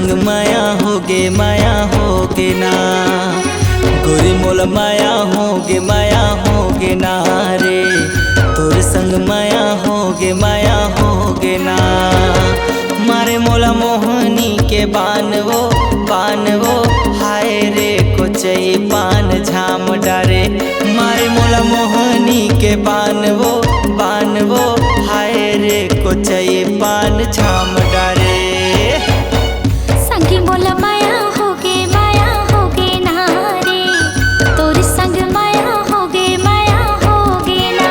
संग माया होगे ना। गोरी मोला माया होगे ना रे, तोर संग माया होगे ना। मारे मोला मोहनी के बान वो हाय रे कोचई पान झाम डारे। मारे मोला मोहनी के बान वो हाय रे कोचई पान झाम डारे। संगी मोला माया होगे ना रे, तोर संग माया होगे ना।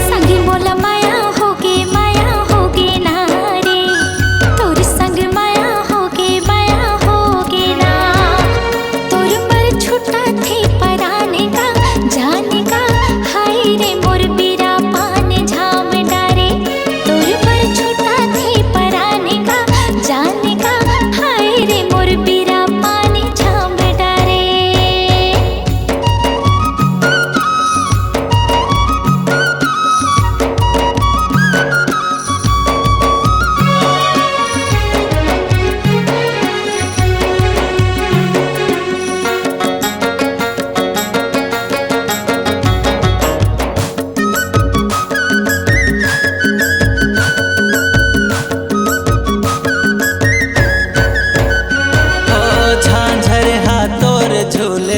संगी मोला माया होगे ना रे, तोर संग माया होगे ना। तोर पर छुट्टा थे पराने का जाने का, हाय रे मोर बीरा पान झाम डारे। तोर पर छुट्टा थे पराने का जाने का, हाय रे मोर बीरा पान झाम डारे।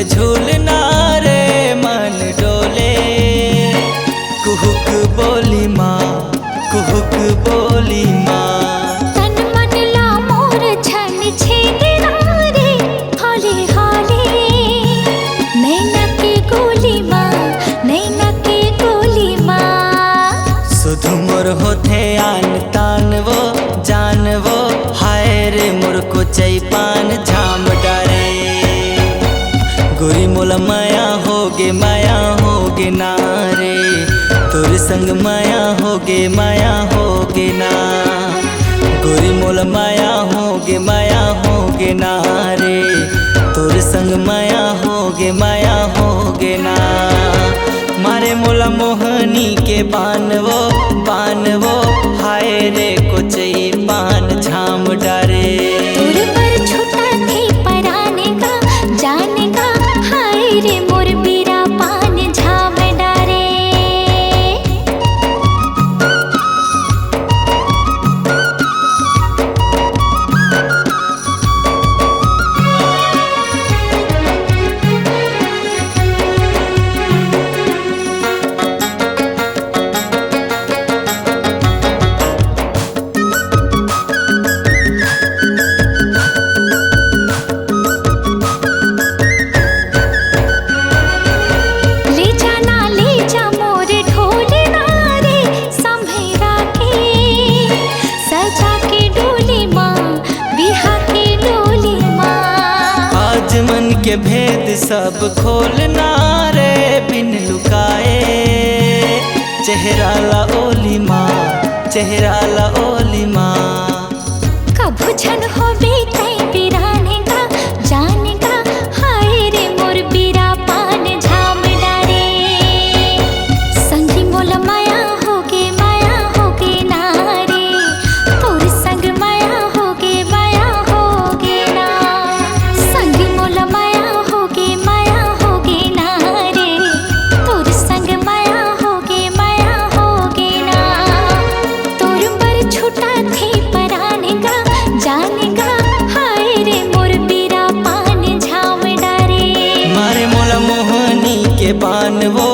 झूलना रे मन डोले, कुहुक बोली माँ। तन मन ला मोर छन छेदना रे, हाले हाले नैना के गोली माँ। सुध मोर होथे आन तान वो जान वो, हाय रे मोर कोचई पान झाम डारे। गोरी मोला माया होगे ना रे, तोर संग माया होगे ना। गोरी मोला माया होगे ना रे, तोर संग माया होगे ना। मारे मोला मोहनी के बान वो हाय रे कोचई पान झाम डारे। तोर पर छुट्टा थे पराने का जाने का, हाय रे मोर बीरा पान झाम डारे। के भेद सब खोलना रे बिन लुकाए। चेहरा ला ओली माँ। कभू छन होबे तै बिराने का जाने का, हाय रे मोर बीरा पान झाम डारे। संगी मोला माया होगे ना रे, तोर संग माया होगे ना। संगी मोला माया होगे ना रे, तोर संग माया होगे ना। तोर पर छुट्टा थे पराने का जाने का, हाय रे मोर बीरा पान झाम डारे। मारे मोला मोहनी के बान वो